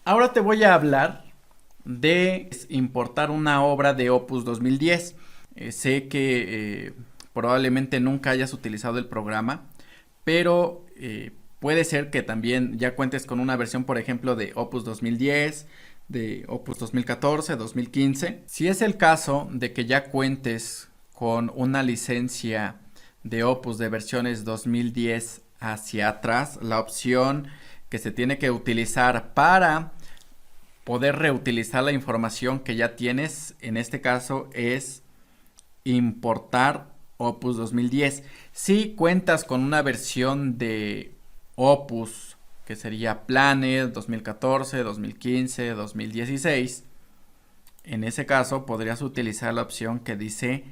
Ahora te voy a hablar de importar una obra de Opus 2010. Sé que probablemente nunca hayas utilizado el programa, pero puede ser que también ya cuentes con una versión, por ejemplo, de Opus 2010, de Opus 2014, 2015. Si es el caso de que ya cuentes con una licencia de Opus de versiones 2010 hacia atrás, la opción que se tiene que utilizar para poder reutilizar la información que ya tienes, en este caso es importar Opus 2010. Si cuentas con una versión de Opus que sería Planet 2014, 2015, 2016, en ese caso podrías utilizar la opción que dice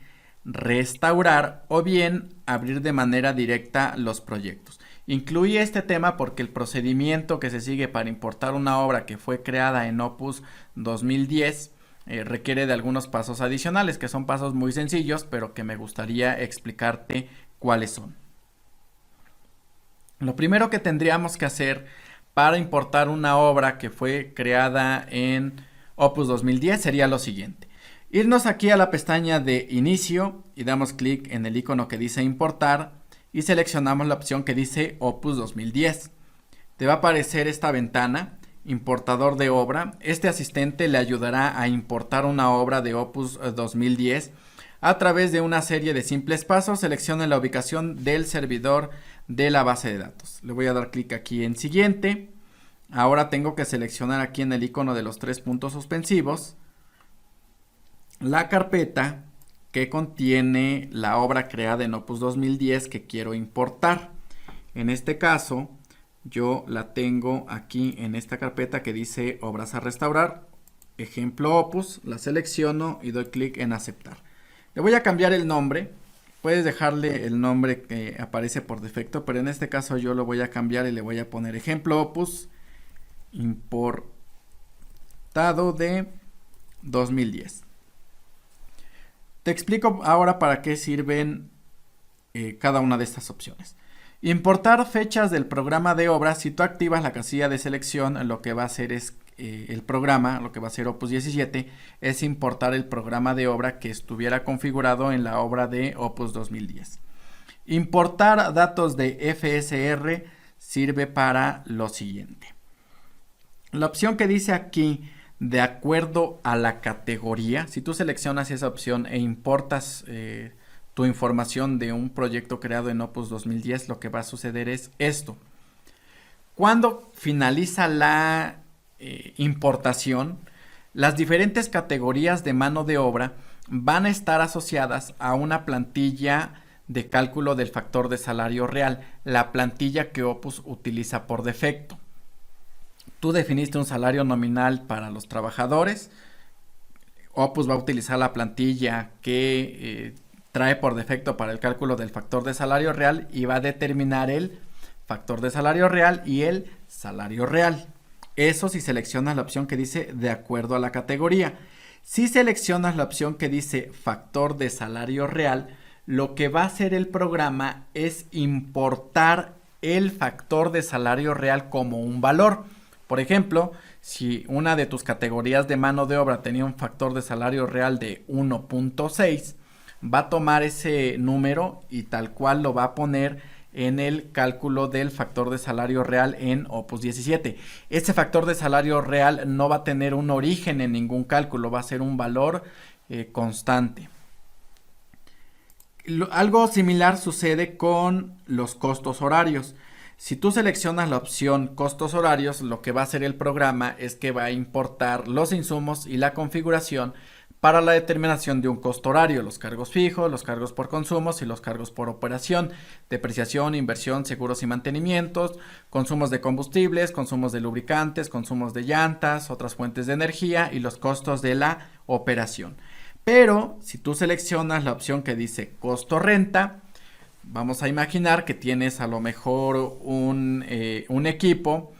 restaurar o bien abrir de manera directa los proyectos. Incluí este tema porque el procedimiento que se sigue para importar una obra que fue creada en Opus 2010 requiere de algunos pasos adicionales, que son pasos muy sencillos, pero que me gustaría explicarte cuáles son. Lo primero que tendríamos que hacer para importar una obra que fue creada en Opus 2010 sería lo siguiente. Irnos aquí a la pestaña de inicio y damos clic en el icono que dice importar y seleccionamos la opción que dice Opus 2010. Te va a aparecer esta ventana, importador de obra. Este asistente le ayudará a importar una obra de Opus 2010 a través de una serie de simples pasos. Seleccione la ubicación del servidor de la base de datos. Le voy a dar clic aquí en siguiente. Ahora tengo que seleccionar aquí en el icono de los 3 puntos suspensivos la carpeta que contiene la obra creada en Opus 2010 que quiero importar. En este caso, yo la tengo aquí en esta carpeta que dice obras a restaurar, ejemplo Opus, la selecciono y doy clic en aceptar. Le voy a cambiar el nombre, puedes dejarle el nombre que aparece por defecto, pero en este caso yo lo voy a cambiar y le voy a poner ejemplo Opus importado de 2010. Te explico ahora para qué sirven cada una de estas opciones. Importar fechas del programa de obra. Si tú activas la casilla de selección, lo que va a hacer es el programa, lo que va a hacer Opus 17, es importar el programa de obra que estuviera configurado en la obra de Opus 2010. Importar datos de FSR sirve para lo siguiente. La opción que dice aquí, de acuerdo a la categoría, si tú seleccionas esa opción e importas tu información de un proyecto creado en Opus 2010, lo que va a suceder es esto. Cuando finaliza la importación, las diferentes categorías de mano de obra van a estar asociadas a una plantilla de cálculo del factor de salario real, la plantilla que Opus utiliza por defecto. Tú definiste un salario nominal para los trabajadores. Opus va a utilizar la plantilla que trae por defecto para el cálculo del factor de salario real y va a determinar el factor de salario real y el salario real. Eso si seleccionas la opción que dice de acuerdo a la categoría. Si seleccionas la opción que dice factor de salario real, lo que va a hacer el programa es importar el factor de salario real como un valor. Por ejemplo, si una de tus categorías de mano de obra tenía un factor de salario real de 1.6, va a tomar ese número y tal cual lo va a poner en el cálculo del factor de salario real en Opus 17. Ese factor de salario real no va a tener un origen en ningún cálculo, va a ser un valor constante. Algo similar sucede con los costos horarios. Si tú seleccionas la opción costos horarios, lo que va a hacer el programa es que va a importar los insumos y la configuración para la determinación de un costo horario, los cargos fijos, los cargos por consumos y los cargos por operación, depreciación, inversión, seguros y mantenimientos, consumos de combustibles, consumos de lubricantes, consumos de llantas, otras fuentes de energía y los costos de la operación. Pero si tú seleccionas la opción que dice costo renta, vamos a imaginar que tienes a lo mejor un equipo,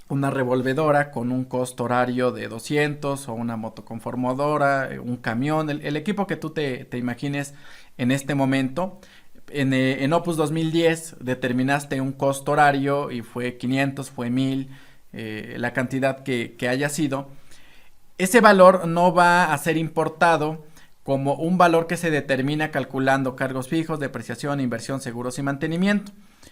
una revolvedora con un costo horario de 200 o una motoconformadora, un camión, el equipo que tú te imagines en este momento. En Opus 2010 determinaste un costo horario y fue 500, fue 1000, la cantidad que haya sido, ese valor no va a ser importado como un valor que se determina calculando cargos fijos, depreciación, inversión, seguros y mantenimiento,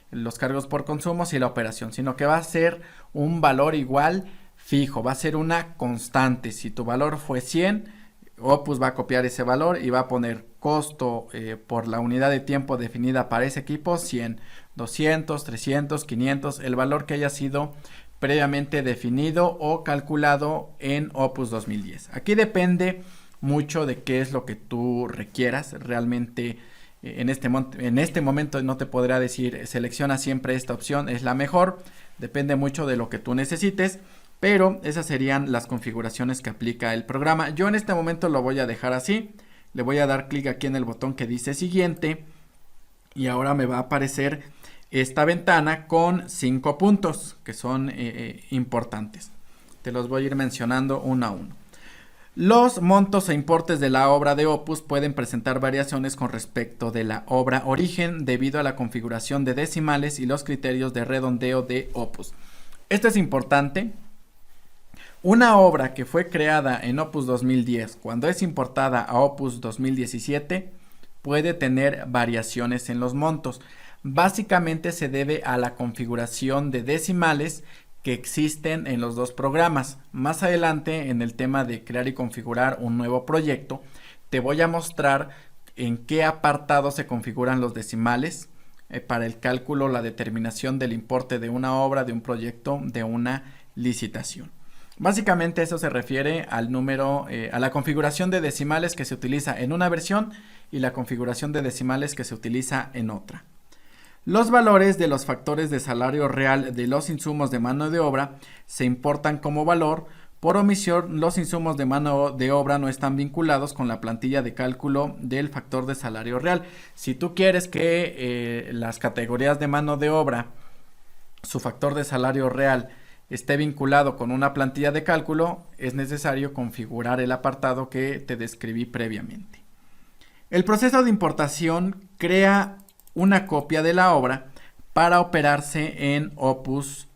los cargos por consumos y la operación, sino que va a ser un valor igual fijo, va a ser una constante. Si tu valor fue 100, Opus va a copiar ese valor y va a poner costo por la unidad de tiempo definida para ese equipo 100, 200, 300, 500, el valor que haya sido previamente definido o calculado en Opus 2010. Aquí depende mucho de qué es lo que tú requieras. Realmente en este momento no te podrá decir selecciona siempre esta opción, es la mejor. Depende mucho de lo que tú necesites, pero esas serían las configuraciones que aplica el programa. Yo en este momento lo voy a dejar así. Le voy a dar clic aquí en el botón que dice siguiente y ahora me va a aparecer esta ventana con 5 puntos que son importantes. Te los voy a ir mencionando uno a uno. Los montos e importes de la obra de Opus pueden presentar variaciones con respecto de la obra origen debido a la configuración de decimales y los criterios de redondeo de Opus. Esto es importante. Una obra que fue creada en Opus 2010, cuando es importada a Opus 2017, puede tener variaciones en los montos. Básicamente se debe a la configuración de decimales que existen en los dos programas. Más adelante, en el tema de crear y configurar un nuevo proyecto, te voy a mostrar en qué apartado se configuran los decimales para el cálculo, la determinación del importe de una obra, de un proyecto, de una licitación. Básicamente eso se refiere al número, a la configuración de decimales que se utiliza en una versión y la configuración de decimales que se utiliza en otra. Los valores de los factores de salario real de los insumos de mano de obra se importan como valor. Por omisión, los insumos de mano de obra no están vinculados con la plantilla de cálculo del factor de salario real. Si tú quieres que las categorías de mano de obra, su factor de salario real, esté vinculado con una plantilla de cálculo, es necesario configurar el apartado que te describí previamente. El proceso de importación crea una copia de la obra para operarse en Opus.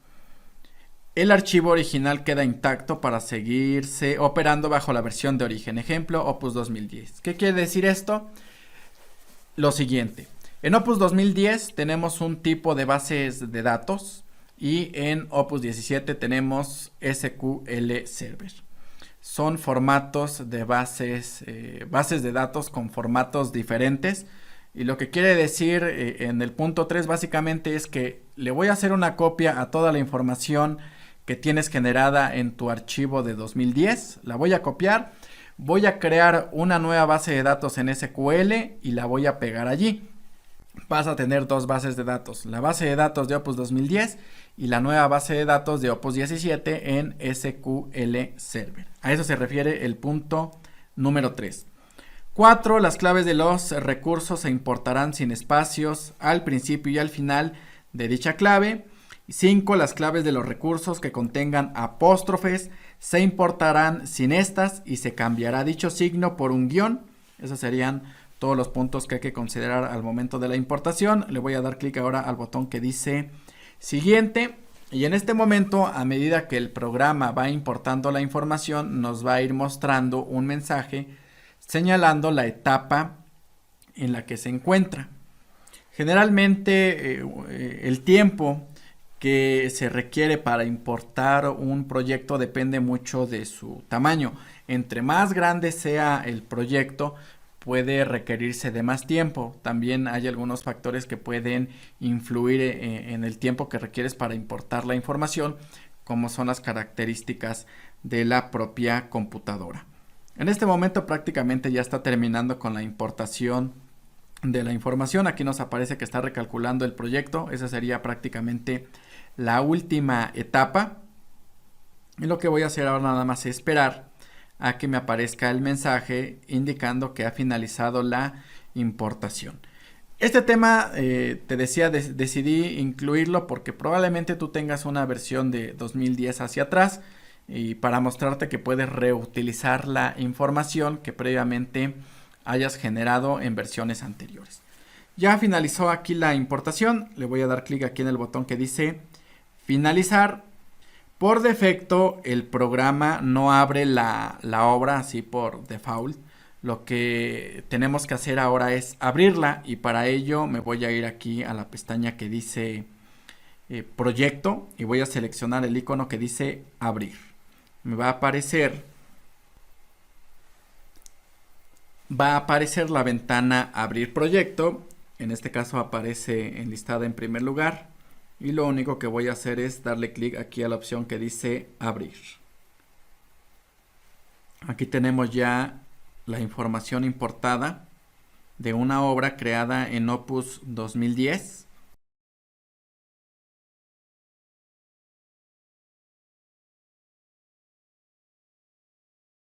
El archivo original queda intacto para seguirse operando bajo la versión de origen. Ejemplo, Opus 2010. ¿Qué quiere decir esto? Lo siguiente. En Opus 2010 tenemos un tipo de bases de datos y en Opus 17 tenemos SQL Server. Son formatos de bases de datos con formatos diferentes. Y lo que quiere decir en el punto 3 básicamente es que le voy a hacer una copia a toda la información que tienes generada en tu archivo de 2010. La voy a copiar, voy a crear una nueva base de datos en SQL y la voy a pegar allí. Vas a tener dos bases de datos, la base de datos de Opus 2010 y la nueva base de datos de Opus 17 en SQL Server. A eso se refiere el punto número 3. 4. Las claves de los recursos se importarán sin espacios al principio y al final de dicha clave. 5. Las claves de los recursos que contengan apóstrofes se importarán sin estas y se cambiará dicho signo por un guión. Esos serían todos los puntos que hay que considerar al momento de la importación. Le voy a dar clic ahora al botón que dice siguiente. Y en este momento, a medida que el programa va importando la información, nos va a ir mostrando un mensaje señalando la etapa en la que se encuentra. Generalmente el tiempo que se requiere para importar un proyecto depende mucho de su tamaño. Entre más grande sea el proyecto, puede requerirse de más tiempo. También hay algunos factores que pueden influir en el tiempo que requieres para importar la información, como son las características de la propia computadora. En este momento prácticamente ya está terminando con la importación de la información. Aquí nos aparece que está recalculando el proyecto. Esa sería prácticamente la última etapa. Y lo que voy a hacer ahora nada más es esperar a que me aparezca el mensaje indicando que ha finalizado la importación. Este tema, te decía, decidí incluirlo porque probablemente tú tengas una versión de 2010 hacia atrás. Y para mostrarte que puedes reutilizar la información que previamente hayas generado en versiones anteriores. Ya finalizó aquí la importación. Le voy a dar clic aquí en el botón que dice finalizar. Por defecto, el programa no abre la obra así por default. Lo que tenemos que hacer ahora es abrirla y para ello me voy a ir aquí a la pestaña que dice proyecto y voy a seleccionar el icono que dice abrir. Me va a aparecer la ventana abrir proyecto. En este caso aparece enlistada en primer lugar y lo único que voy a hacer es darle clic aquí a la opción que dice abrir. Aquí tenemos ya la información importada de una obra creada en Opus 2010